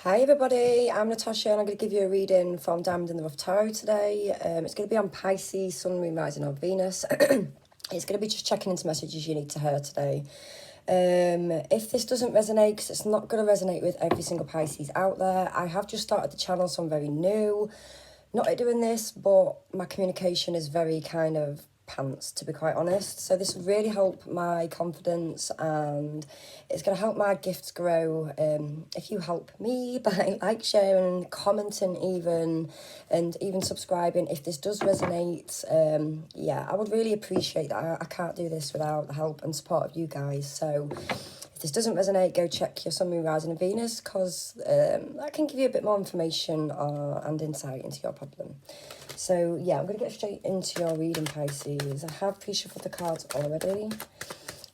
Hi everybody, I'm Natasha and I'm going to give you a reading from Diamond in the Rough Tarot today. It's going to be on Pisces, Sun, Moon, Rising on Venus. It's going to be just checking into messages you need to hear today. If this doesn't resonate, because it's not going to resonate with every single Pisces out there, I have just started the channel, so I'm very new. Not at doing this, but my communication is very kind of pants, to be quite honest. So this will really help my confidence and it's going to help my gifts grow. If you help me by like, sharing, commenting even, and even subscribing, if this does resonate, yeah, I would really appreciate that. I can't do this without the help and support of you guys. So if this doesn't resonate, go check your Sun, Moon, Rising and Venus, because that can give you a bit more information and insight into your problem. So yeah, I'm going to get straight into your reading, Pisces. I have pre-shuffled the cards already.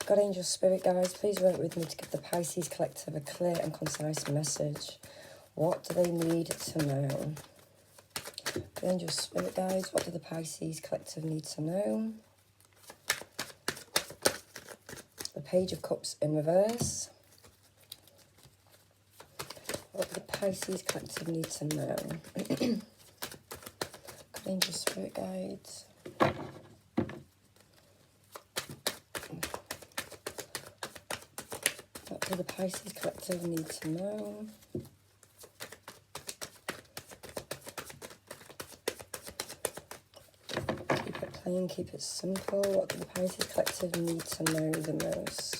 God, angel, spirit guides, please work with me to give the Pisces collective a clear and concise message. What do they need to know? God, angel, spirit guides, what do the Pisces collective need to know? The Page of Cups in reverse. What do the Pisces collective need to know? God, angel, spirit guides. What do the Pisces collective need to know? Keep it plain, keep it simple. What do the Pisces collective need to know the most?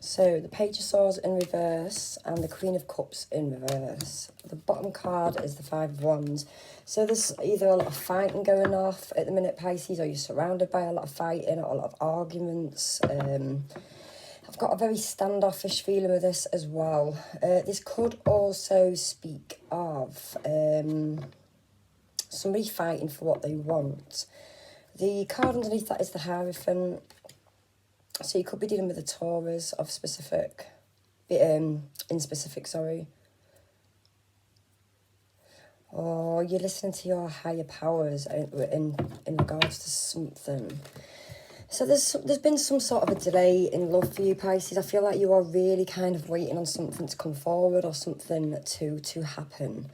So the Page of Swords in reverse and the Queen of Cups in reverse. The bottom card is the Five of Wands. So there's either a lot of fighting going off at the minute, Pisces, or you're surrounded by a lot of fighting or a lot of arguments. I've got a very standoffish feeling with this as well. This could also speak of somebody fighting for what they want. The card underneath that is the Hierophant. So you could be dealing with a Taurus of specific, in specific, sorry. Or you're listening to your higher powers in regards to something. So there's been some sort of a delay in love for you, Pisces. I feel like you are really kind of waiting on something to come forward or something to happen.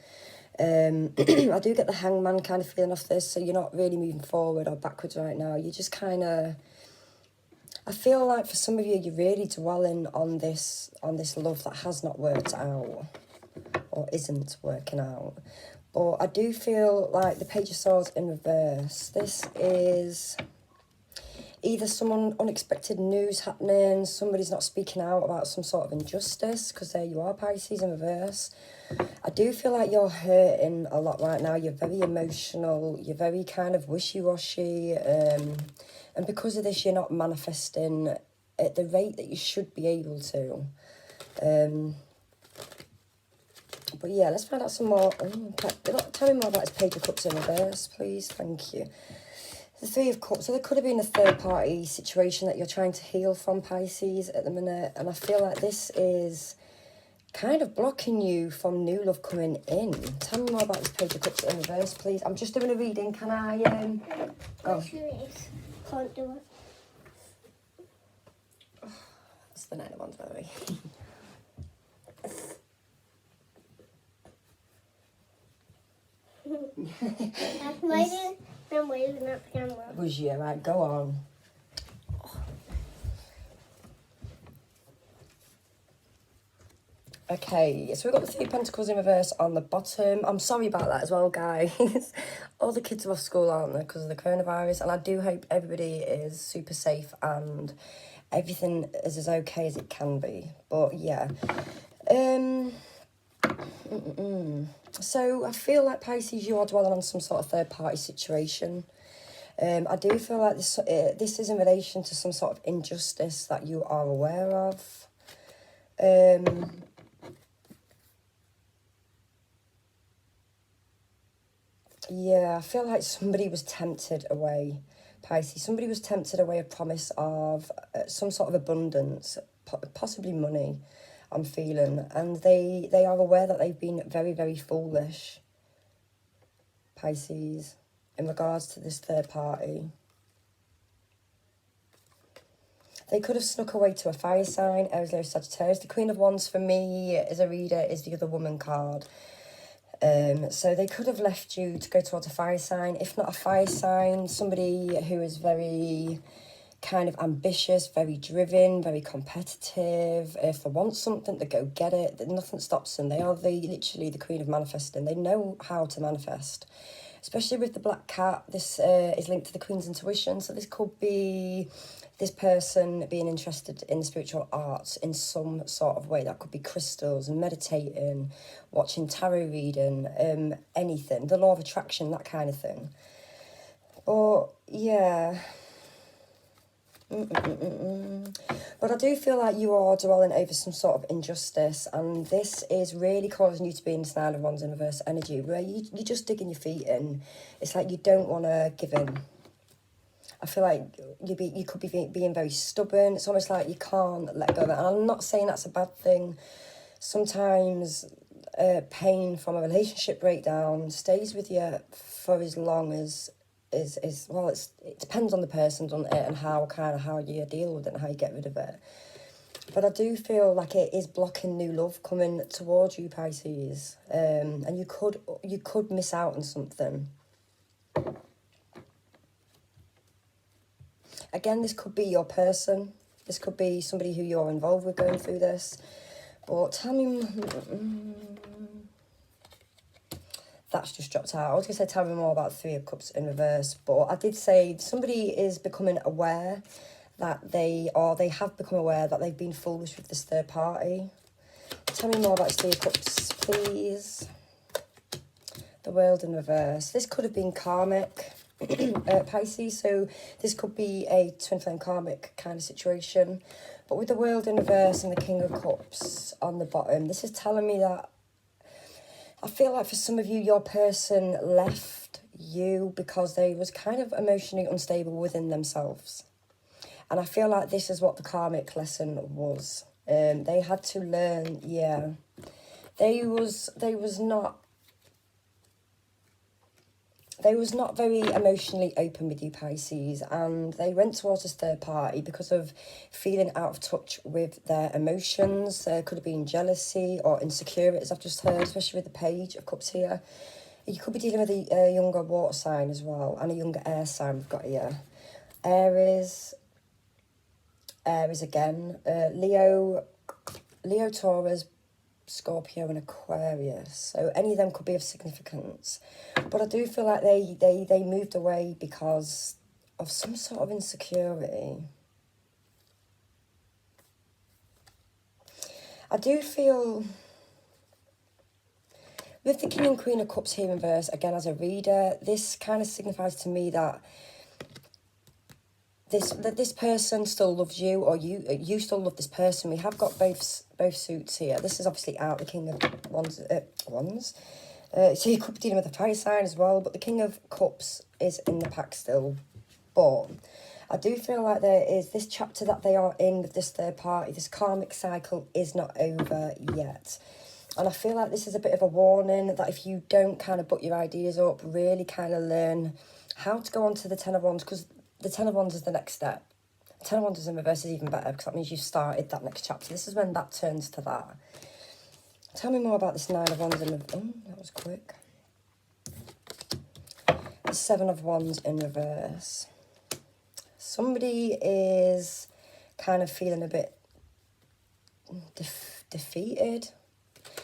I do get the Hangman kind of feeling off this, so you're not really moving forward or backwards right now. You're just kind of... I feel like for some of you, you're really dwelling on this love that has not worked out or isn't working out. But I do feel like the Page of Swords in reverse. This is either some unexpected news happening, somebody's not speaking out about some sort of injustice, because there you are, Pisces in reverse. I do feel like you're hurting a lot right now. You're very emotional. You're very kind of wishy-washy. And because of this, you're not manifesting at the rate that you should be able to. But yeah, let's find out some more. Tell me more about this Page of Cups in reverse, please. Thank you. The Three of Cups. So there could have been a third-party situation that you're trying to heal from, Pisces, at the minute. And I feel like this is kind of blocking you from new love coming in. Tell me more about this Page of Cups in reverse, please. I'm just doing a reading. Can I... Oh. Can't do it. Oh, that's the Nine of Wands, by the way. I'm waving at the camera. Was you? Right, go on. Okay, so we've got the Three of Pentacles in reverse on the bottom. I'm sorry about that as well, guys. All the kids are off school, aren't they, because of the coronavirus? And I do hope everybody is super safe and everything is as okay as it can be. But yeah. So I feel like, Pisces, you are dwelling on some sort of third-party situation. I do feel like this is in relation to some sort of injustice that you are aware of. Yeah, I feel like somebody was tempted away, Pisces. Somebody was tempted away a promise of some sort of abundance, possibly money, I'm feeling. And they are aware that they've been very, very foolish, Pisces, in regards to this third party. They could have snuck away to a fire sign, Aries, Leo, Sagittarius. The Queen of Wands for me as a reader is the other woman card. So they could have left you to go towards a fire sign. If not a fire sign, somebody who is very kind of ambitious, very driven, very competitive. If they want something, they go get it. Nothing stops them. They are literally the queen of manifesting. They know how to manifest. Especially with the black cat, this is linked to the queen's intuition. So this could be this person being interested in the spiritual arts in some sort of way. That could be crystals, meditating, watching tarot reading, anything. The law of attraction, that kind of thing. But yeah. But I do feel like you are dwelling over some sort of injustice, and this is really causing you to be in this Nine of Wands in reverse energy, where you're just digging your feet in. It's like you don't want to give in. I feel like you could be being very stubborn. It's almost like you can't let go of it. And I'm not saying that's a bad thing. Sometimes pain from a relationship breakdown stays with you for as long as well, it depends on the person, doesn't it, and how you deal with it and how you get rid of it. But I do feel like it is blocking new love coming towards you, Pisces, and you could miss out on something. Again, this could be your person. This could be somebody who you're involved with going through this. But tell me. That's just dropped out. I was going to say tell me more about Three of Cups in reverse, but I did say somebody is becoming aware that they have become aware that they've been foolish with this third party. Tell me more about Three of Cups, please. The World in reverse. This could have been karmic, Pisces, so this could be a twin flame karmic kind of situation. But with the World in reverse and the King of Cups on the bottom, this is telling me that I feel like for some of you, your person left you because they was kind of emotionally unstable within themselves. And I feel like this is what the karmic lesson was. They had to learn, They was not very emotionally open with you, Pisces, and they went towards this third party because of feeling out of touch with their emotions. There could have been jealousy or insecurity, as I've just heard, especially with the Page of Cups here. You could be dealing with a younger water sign as well, and a younger air sign we've got here. Aries again, Leo, Taurus, Scorpio and Aquarius. So any of them could be of significance. But I do feel like they moved away because of some sort of insecurity. I do feel with the King and Queen of Cups here in verse, again as a reader, this kind of signifies to me that this person still loves you, or you still love this person. We have got both suits here. This is obviously out, the King of Wands. So you could be dealing with a fire sign as well, but the King of Cups is in the pack still. But I do feel like there is this chapter that they are in with this third party. This karmic cycle is not over yet. And I feel like this is a bit of a warning that if you don't kind of put your ideas up, really kind of learn how to go on to the Ten of Wands, because the Ten of Wands is the next step. The Ten of Wands in reverse is even better because that means you've started that next chapter. This is when that turns to that. Tell me more about this Nine of Wands in reverse. Oh, that was quick. The Seven of Wands in reverse. Somebody is kind of feeling a bit defeated.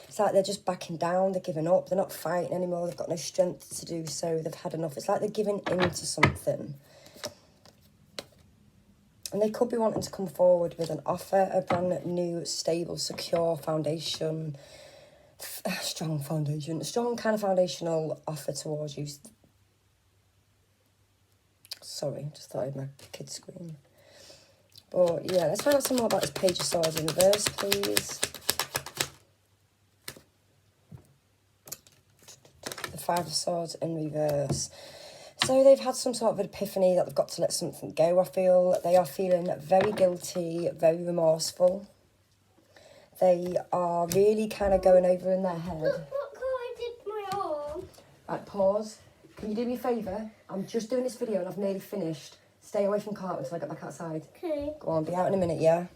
It's like they're just backing down, they're giving up, they're not fighting anymore, they've got no strength to do so, they've had enough. It's like they're giving into something. And they could be wanting to come forward with an offer, a brand new, stable, secure foundation, strong kind of foundational offer towards you. Sorry, just thought I had my kid scream. But yeah, let's find out some more about this Page of Swords in reverse, please. The Five of Swords in reverse. So they've had some sort of an epiphany that they've got to let something go, I feel. They are feeling very guilty, very remorseful. They are really kind of going over in their head. Look I did my arm. Right, pause. Can you do me a favour? I'm just doing this video and I've nearly finished. Stay away from car until I get back outside. Okay. Go on, be out in a minute, yeah?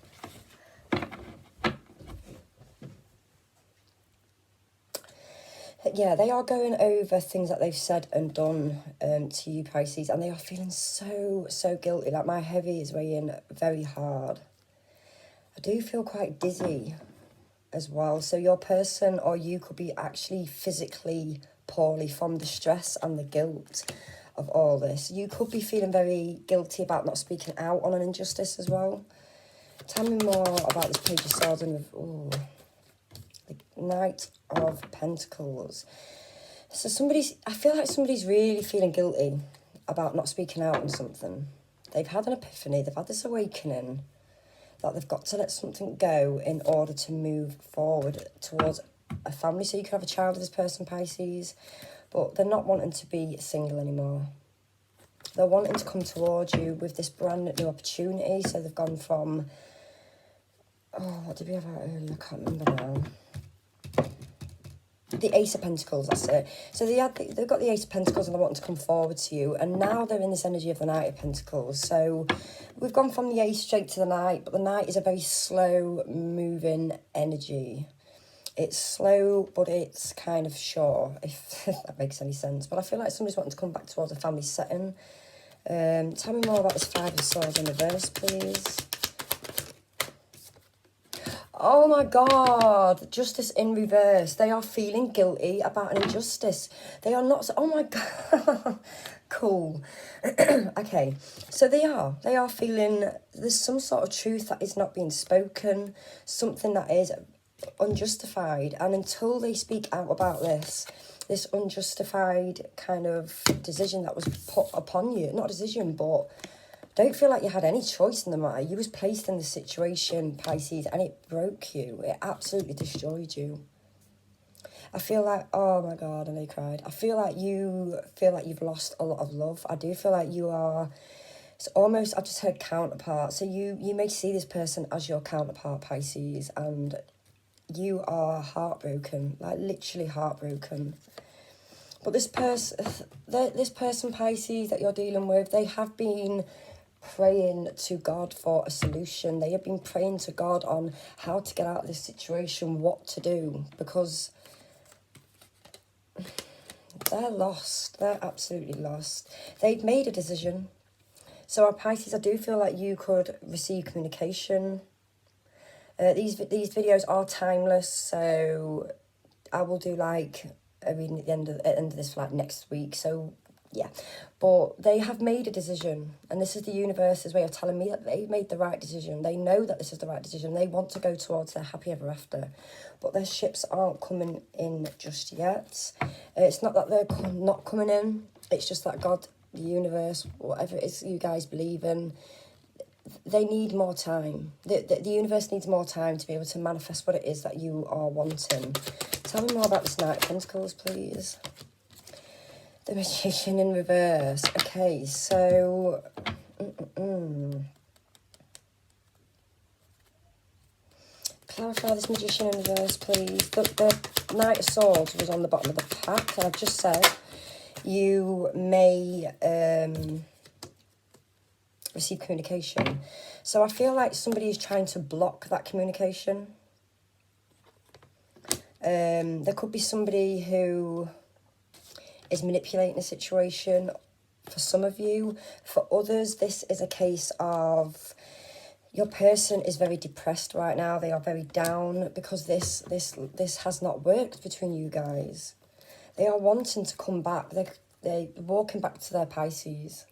Yeah, they are going over things that they've said and done to you, Pisces, and they are feeling so, so guilty. Like, my heavy is weighing very hard. I do feel quite dizzy as well. So your person or you could be actually physically poorly from the stress and the guilt of all this. You could be feeling very guilty about not speaking out on an injustice as well. Tell me more about this Page of Swords and the Knight of Pentacles. So I feel like somebody's really feeling guilty about not speaking out on something. They've had an epiphany, they've had this awakening that they've got to let something go in order to move forward towards a family. So you could have a child with this person, Pisces, but they're not wanting to be single anymore. They're wanting to come towards you with this brand new opportunity. So they've gone from, what did we have out earlier? I can't remember now. The Ace of Pentacles, that's it. So they've got the Ace of Pentacles and they're wanting to come forward to you. And now they're in this energy of the Knight of Pentacles. So we've gone from the Ace straight to the Knight, but the Knight is a very slow moving energy. It's slow, but it's kind of sure, if that makes any sense. But I feel like somebody's wanting to come back towards a family setting. Tell me more about this Five of Swords in reverse, please. Oh my God, justice in reverse. They are feeling guilty about an injustice. They are not, oh my God, cool. Okay, so they are feeling there's some sort of truth that is not being spoken, something that is unjustified. And until they speak out about this unjustified kind of decision that was put upon you, not a decision, but don't feel like you had any choice in the matter. You was placed in the situation, Pisces, and it broke you. It absolutely destroyed you. I feel like, oh my God, and I cried. I feel like you've lost a lot of love. I do feel like you are, it's almost, I just heard counterpart. So you may see this person as your counterpart, Pisces, and you are heartbroken, like literally heartbroken. But this person, Pisces, that you're dealing with, they have been praying to God for a solution. They have been praying to God on how to get out of this situation, what to do, because they're lost. They're absolutely lost. They've made a decision. So, Pisces, I do feel like you could receive communication. These videos are timeless, so I will do like a reading at the end of this for like next week. So yeah, but they have made a decision, and this is the universe's way of telling me that they made the right decision. They know that this is the right decision. They want to go towards their happy ever after, but their ships aren't coming in just yet. It's not that they're not coming in. It's just that God, the universe, whatever it is you guys believe in, they need more time. The universe needs more time to be able to manifest what it is that you are wanting. Tell me more about this Knight of Pentacles, please. The Magician in reverse. Okay, so clarify this Magician in reverse, please. The Knight of Swords was on the bottom of the pack, and I've just said you may receive communication. So I feel like somebody is trying to block that communication. There could be somebody who is manipulating a situation for some of you. For others, this is a case of your person is very depressed right now. They are very down because this has not worked between you guys. They are wanting to come back. They're walking back to their Pisces.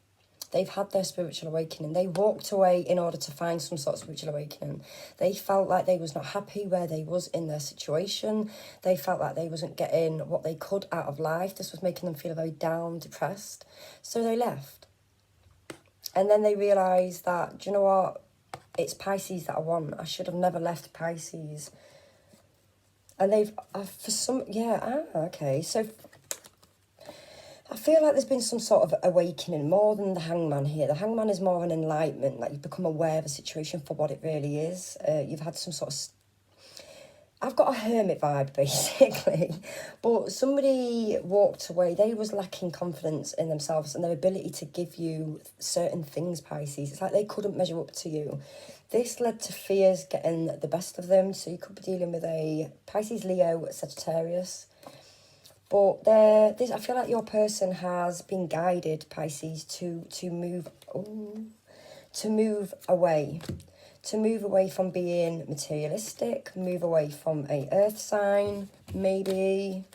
They've had their spiritual awakening. They walked away in order to find some sort of spiritual awakening. They felt like they was not happy where they was in their situation. They felt like they wasn't getting what they could out of life. This was making them feel very down, depressed. So they left. And then they realised that, do you know what? It's Pisces that I want. I should have never left Pisces. And they've, for some, okay. So I feel like there's been some sort of awakening more than the Hangman here. The Hangman is more of an enlightenment, like you've become aware of a situation for what it really is. You've had some sort of, I've got a hermit vibe, basically. But somebody walked away. They was lacking confidence in themselves and their ability to give you certain things, Pisces. It's like they couldn't measure up to you. This led to fears getting the best of them. So you could be dealing with a Pisces, Leo, Sagittarius. But I feel like your person has been guided, Pisces, to move away. To move away from being materialistic, move away from a earth sign, maybe.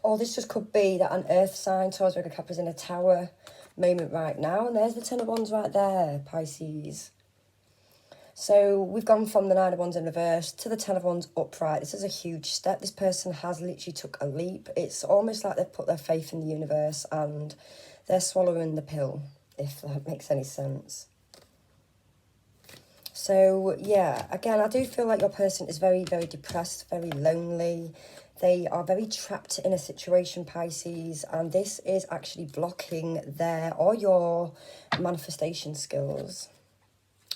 Or this just could be that an earth sign, Taurus, Virgo, Capricorn, is in a tower moment right now. And there's the Ten of Wands right there, Pisces. So we've gone from the Nine of Wands in reverse to the Ten of Wands upright. This is a huge step. This person has literally took a leap. It's almost like they've put their faith in the universe and they're swallowing the pill, if that makes any sense. So, yeah, again, I do feel like your person is very, very depressed, very lonely. They are very trapped in a situation, Pisces, and this is actually blocking their or your manifestation skills,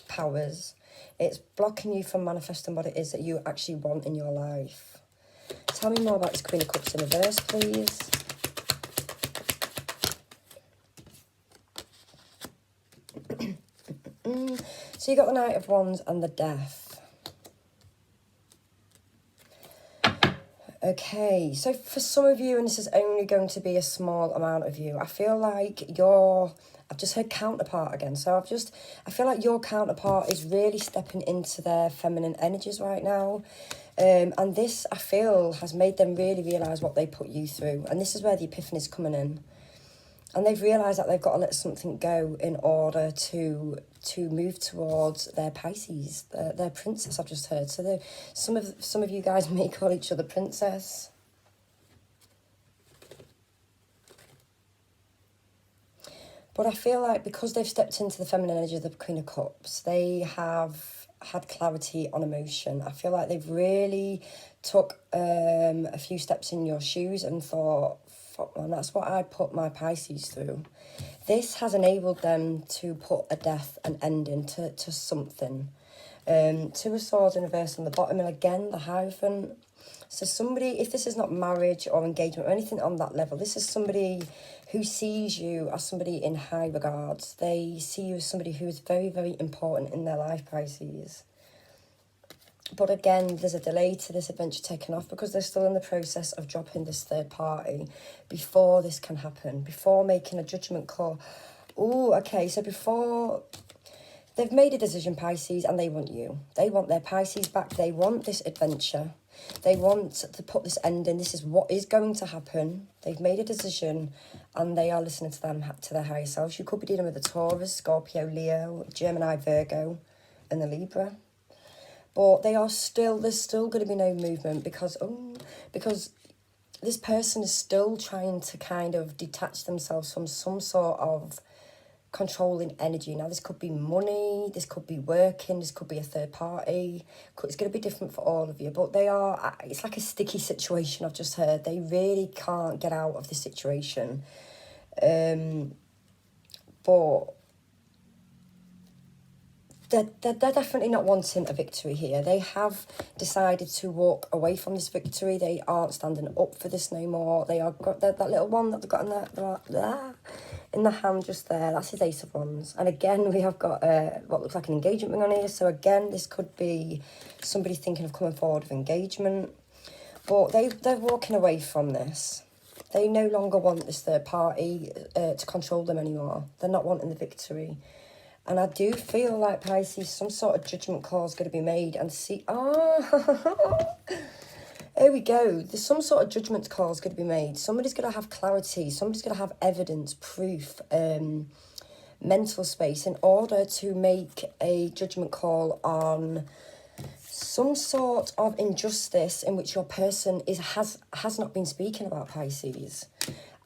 powers. It's blocking you from manifesting what it is that you actually want in your life. Tell me more about this Queen of Cups in reverse, please. So you got the Knight of Wands and the Death. Okay, so for some of you, and this is only going to be a small amount of you, I feel like I've just heard counterpart again. So I feel like your counterpart is really stepping into their feminine energies right now. And this, I feel, has made them really realise what they put you through. And this is where the epiphany is coming in. And they've realised that they've got to let something go in order to move towards their Pisces, their princess, I've just heard. So some of you guys may call each other princess. But I feel like because they've stepped into the feminine energy of the Queen of Cups, they have had clarity on emotion. I feel like they've really took a few steps in your shoes and thought, and that's what I put my Pisces through. This has enabled them to put a death, an ending to something. Two of Swords in reverse on the bottom, and again, the Hierophant. So somebody, if this is not marriage or engagement or anything on that level, this is somebody who sees you as somebody in high regards. They see you as somebody who is very, very important in their life, Pisces. But again, there's a delay to this adventure taking off because they're still in the process of dropping this third party before this can happen, before making a judgment call. Oh, okay, so before they've made a decision, Pisces, and they want you. They want their Pisces back. They want this adventure. They want to put this end in. This is what is going to happen. They've made a decision and they are listening to their higher selves. You could be dealing with a Taurus, Scorpio, Leo, Gemini, Virgo, and the Libra. But there's still going to be no movement because this person is still trying to kind of detach themselves from some sort of controlling energy. Now, this could be money, this could be working, this could be a third party. It's going to be different for all of you, but it's like a sticky situation, I've just heard. They really can't get out of the situation. But they're definitely not wanting a victory here. They have decided to walk away from this victory. They aren't standing up for this no more. They are got that little one that they've got in the hand just there. That's his Ace of Wands. And again, we have got what looks like an engagement ring on here. So again, this could be somebody thinking of coming forward with engagement. But they're walking away from this. They no longer want this third party to control them anymore. They're not wanting the victory. And I do feel like, Pisces, some sort of judgment call is going to be made and see... Oh, here we go. There's some sort of judgment call is going to be made. Somebody's going to have clarity. Somebody's going to have evidence, proof, mental space in order to make a judgment call on some sort of injustice in which your person has not been speaking about, Pisces.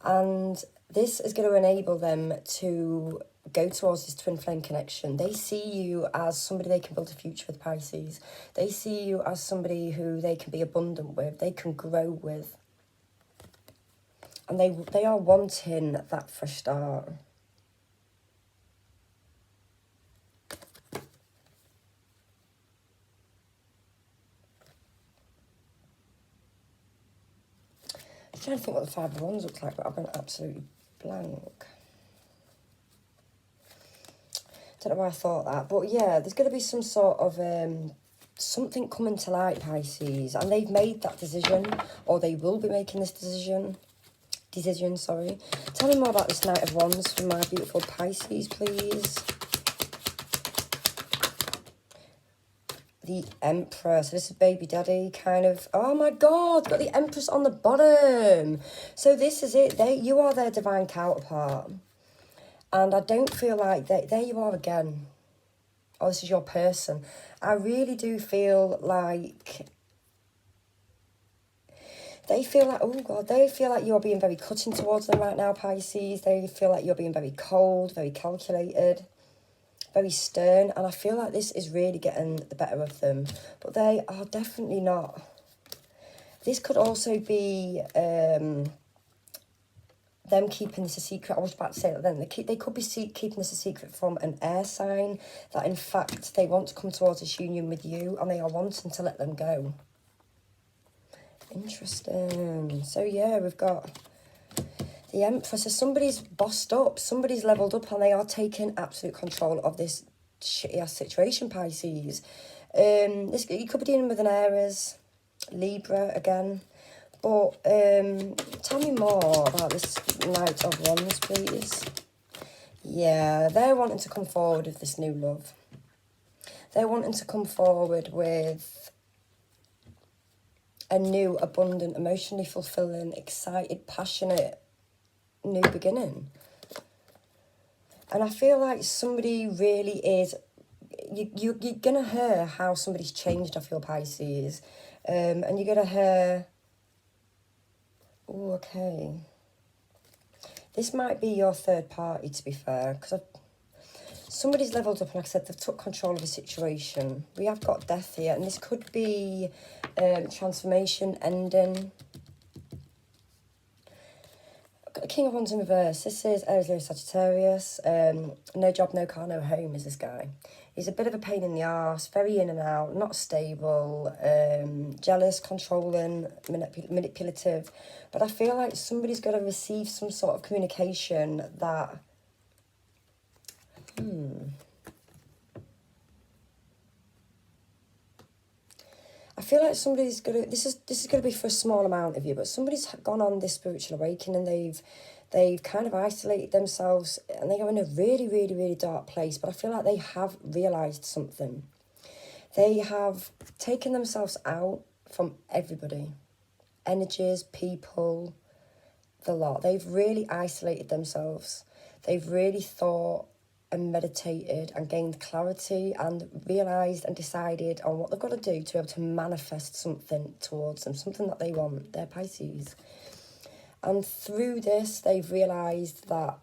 And this is going to enable them to go towards this twin flame connection. They see you as somebody they can build a future with, Pisces. They see you as somebody who they can be abundant with, they can grow with. And they are wanting that fresh start. I'm trying to think what the Five of Wands looks like, but I've gone absolutely blank. Don't know why I thought that. But yeah, there's going to be some sort of something coming to light, Pisces. And they've made that decision, or they will be making this decision. Sorry. Tell me more about this Knight of Wands for my beautiful Pisces, please. The Emperor. So this is baby daddy, kind of. Oh my God, got the Empress on the bottom. So this is it. You are their divine counterpart. And I don't feel like there you are again. Oh, this is your person. I really do feel like they feel like, oh God, they feel like you're being very cutting towards them right now, Pisces. They feel like you're being very cold, very calculated, very stern. And I feel like this is really getting the better of them. But they are definitely not. This could also be them keeping this a secret. I was about to say that then. They could be keeping this a secret from an air sign. That in fact, they want to come towards this union with you. And they are wanting to let them go. Interesting. So yeah, we've got the Empress. So somebody's bossed up, somebody's leveled up, and they are taking absolute control of this shitty ass situation, Pisces. You could be dealing with an Aries, Libra again. But tell me more about this Knight of Wands, please. Yeah, they're wanting to come forward with this new love. They're wanting to come forward with a new, abundant, emotionally fulfilling, excited, passionate new beginning. And I feel like somebody really is... You're going to hear how somebody's changed, I feel, Pisces. And you're going to hear... Oh, okay. This might be your third party, to be fair, because somebody's leveled up, and like I said, they've took control of the situation. We have got death here, and this could be transformation, ending. I've got the King of Wands in reverse. This is Aries, Leo, Sagittarius. No job, no car, no home is this guy. He's a bit of a pain in the arse, very in and out, not stable, jealous, controlling, manipulative. But I feel like somebody's got to receive some sort of communication that... I feel like somebody's gonna... This is gonna be for a small amount of you, but somebody's gone on this spiritual awakening. They've kind of isolated themselves, and they are in a really, really, really dark place. But I feel like they have realised something. They have taken themselves out from everybody. Energies, people, the lot. They've really isolated themselves. They've really thought and meditated and gained clarity and realised and decided on what they've got to do to be able to manifest something towards them, something that they want. They're Pisces. And through this, they've realised that,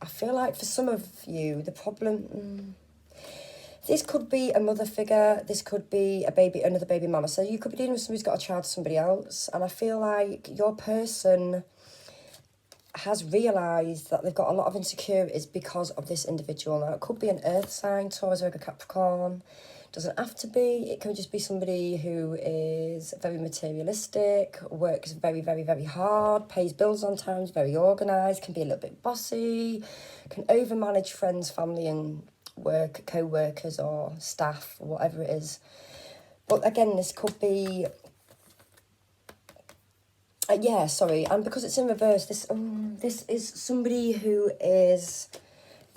I feel like for some of you, the problem... This could be a mother figure. This could be another baby mama. So you could be dealing with somebody who's got a child to somebody else. And I feel like your person has realised that they've got a lot of insecurities because of this individual. Now, it could be an earth sign, Taurus, Virgo, Capricorn. Doesn't have to be. It can just be somebody who is very materialistic, works very, very, very hard, pays bills on time, is very organised, can be a little bit bossy, can overmanage friends, family and co-workers or staff, or whatever it is. But again, this could be... yeah, sorry. And because it's in reverse, this is somebody who is...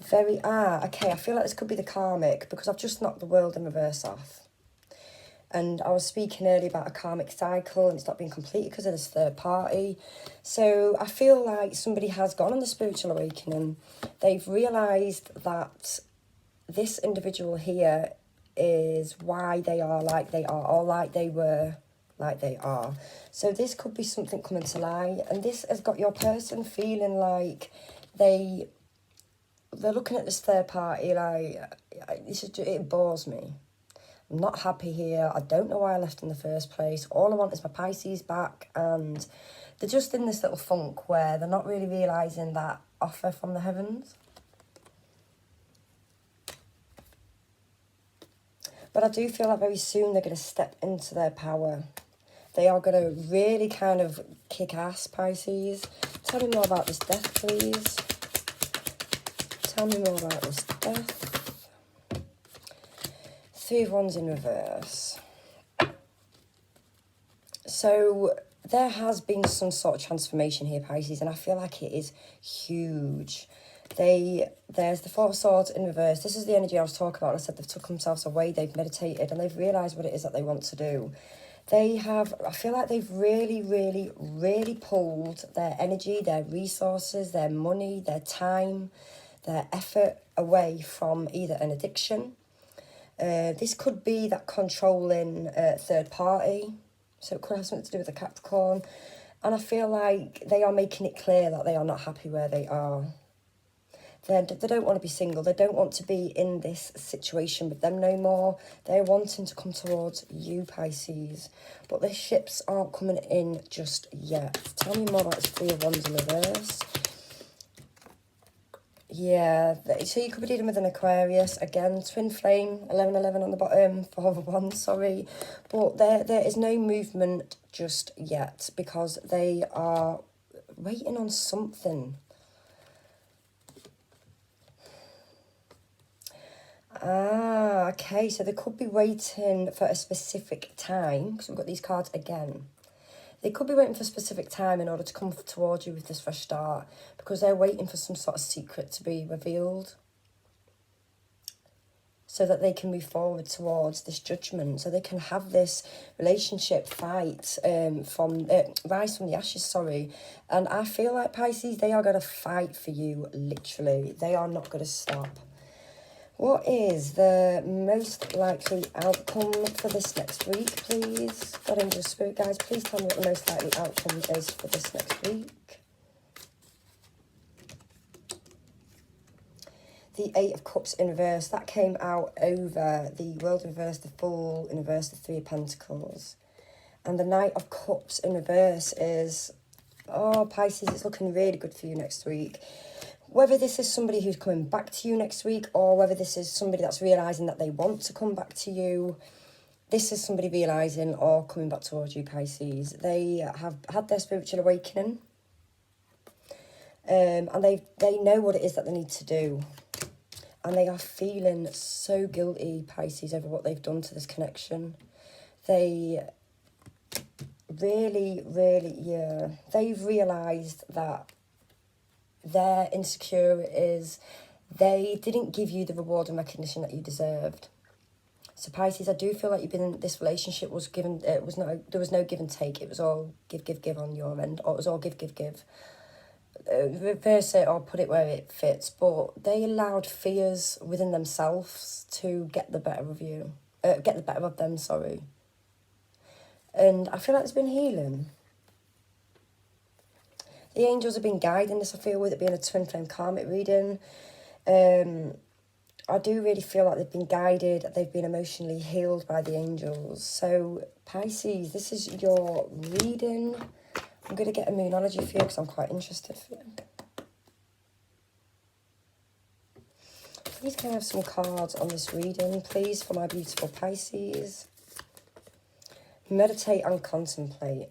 very, okay, I feel like this could be the karmic, because I've just knocked the world in reverse off. And I was speaking earlier about a karmic cycle, and it's not being completed because of this third party. So I feel like somebody has gone on the spiritual awakening. They've realised that this individual here is why they are like they are, or like they were, like they are. So this could be something coming to light, and this has got your person feeling like they're looking at this third party like, it bores me. I'm not happy here. I don't know why I left in the first place. All I want is my Pisces back. And they're just in this little funk where they're not really realising that offer from the heavens. But I do feel like very soon they're going to step into their power. They are going to really kind of kick ass, Pisces. Tell me more about this death, please. Tell me more about this death. Three of Wands in reverse. So there has been some sort of transformation here, Pisces, and I feel like it is huge. There's the Four of Swords in reverse. This is the energy I was talking about. I said they've took themselves away, they've meditated, and they've realised what it is that they want to do. I feel like they've really, really, really pulled their energy, their resources, their money, their time, their effort away from either an addiction. This could be that controlling third party. So it could have something to do with the Capricorn. And I feel like they are making it clear that they are not happy where they are. They don't want to be single. They don't want to be in this situation with them no more. They're wanting to come towards you, Pisces. But the ships aren't coming in just yet. Tell me more about this Three of Wands in reverse. Yeah, so you could be dealing with an Aquarius. Again, twin flame, 1111 on the bottom, 4 of Wands, sorry. But there is no movement just yet because they are waiting on something. Ah, okay, so they could be waiting for a specific time, because we've got these cards again. They could be waiting for a specific time in order to come towards you with this fresh start, because they're waiting for some sort of secret to be revealed so that they can move forward towards this judgment, so they can have this relationship rise from the ashes, sorry. And I feel like, Pisces, they are going to fight for you, literally. They are not going to stop. What is the most likely outcome for this next week, please? God, Angel Spirit, guys, please tell me what the most likely outcome is for this next week. The Eight of Cups in reverse, that came out over the World in reverse, the Fool in reverse, the Three of Pentacles. And the Knight of Cups in reverse is, oh, Pisces, it's looking really good for you next week. Whether this is somebody who's coming back to you next week or whether this is somebody that's realising that they want to come back to you, this is somebody realising or coming back towards you, Pisces. They have had their spiritual awakening, and they know what it is that they need to do. And they are feeling so guilty, Pisces, over what they've done to this connection. They really, really, yeah, they've realised that their insecure is they didn't give you the reward and recognition that you deserved. So Pisces, I do feel like you've been in this relationship there was no give and take. It was all give on your end, or it was all give. Reverse it or put it where it fits, but they allowed fears within themselves to get the better of you, get the better of them, sorry. And I feel like there's been healing. The angels have been guiding this, I feel, with it being a twin flame karmic reading. I do really feel like they've been guided, they've been emotionally healed by the angels. So, Pisces, this is your reading. I'm going to get a moonology for you because I'm quite interested for you. Please can I have some cards on this reading, please, for my beautiful Pisces. Meditate and contemplate.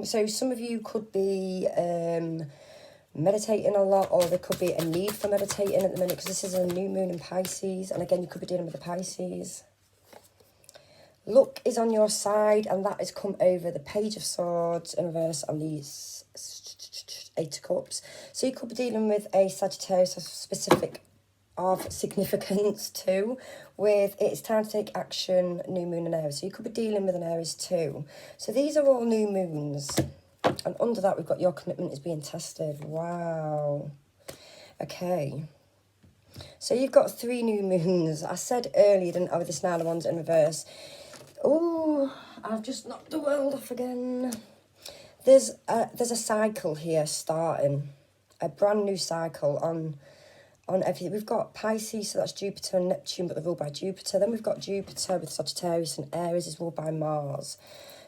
So some of you could be meditating a lot, or there could be a need for meditating at the minute because this is a new moon in Pisces. And again, you could be dealing with the Pisces. Luck is on your side, and that has come over the Page of Swords in reverse and the Eight of Cups. So you could be dealing with a Sagittarius of significance too, with it's time to take action, new moon and Aries. So you could be dealing with an Aries too. So these are all new moons, and under that we've got your commitment is being tested. Wow. Okay, so you've got 3 new moons. I said earlier, didn't I, with this Nine of Wands in reverse. Oh, I've just knocked the world off again. There's a cycle here starting, a brand new cycle on everything. We've got Pisces, so that's Jupiter and Neptune, but they're ruled by Jupiter. Then we've got Jupiter with Sagittarius, and Aries is ruled by Mars.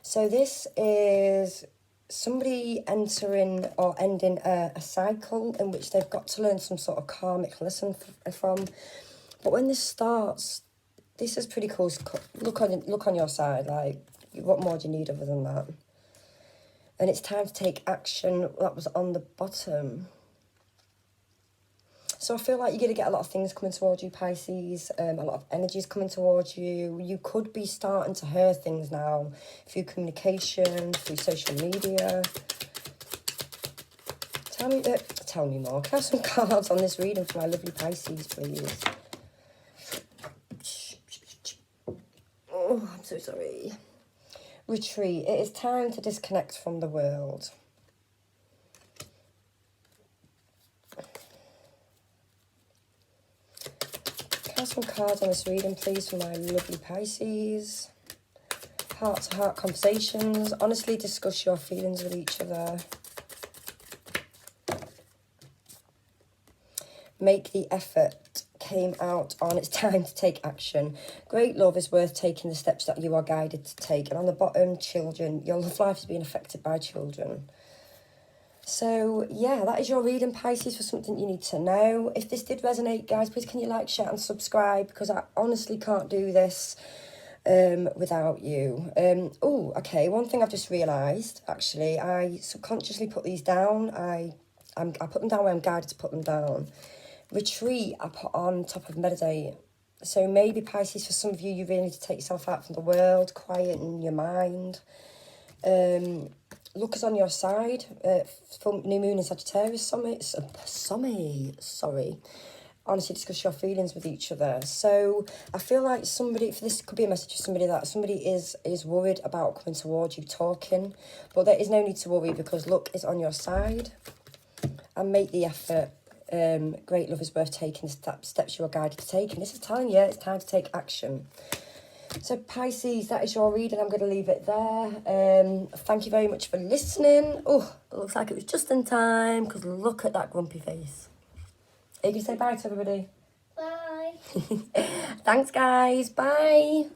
So this is somebody entering or ending a cycle in which they've got to learn some sort of karmic lesson from. But when this starts, This is pretty cool. Look on your side. Like, what more do you need other than that? And it's time to take action. That was on the bottom. So I feel like you're going to get a lot of things coming towards you, Pisces. A lot of energies coming towards you. You could be starting to hear things now through communication, through social media. Tell me more. Can I have some cards on this reading for my lovely Pisces, please? Oh, I'm so sorry. Retreat. It is time to disconnect from the world. Can I have some cards on this reading, please, for my lovely Pisces? Heart-to-heart conversations. Honestly discuss your feelings with each other. Make the effort. Came out on it's time to take action. Great love is worth taking the steps that you are guided to take. And on the bottom, children. Your love life is being affected by children. So, yeah, that is your reading, Pisces, for something you need to know. If this did resonate, guys, please can you like, share and subscribe, because I honestly can't do this without you. Oh, okay, one thing I've just realised, actually, I subconsciously put these down. I put them down where I'm guided to put them down. Retreat, I put on top of meditate. So maybe, Pisces, for some of you, you really need to take yourself out from the world, quieten your mind. Look is on your side. Full new moon in Sagittarius sorry. Honestly, discuss your feelings with each other. So I feel like this could be a message for somebody that somebody is worried about coming towards you, talking. But there is no need to worry, because luck is on your side. And make the effort. Great love is worth taking the steps you are guided to take. And this is telling you it's time to take action. So Pisces, that is your reading. I'm going to leave it there. Thank you very much for listening. Oh, it looks like it was just in time, because look at that grumpy face. Are you going to say bye to everybody? Bye. Thanks, guys. Bye.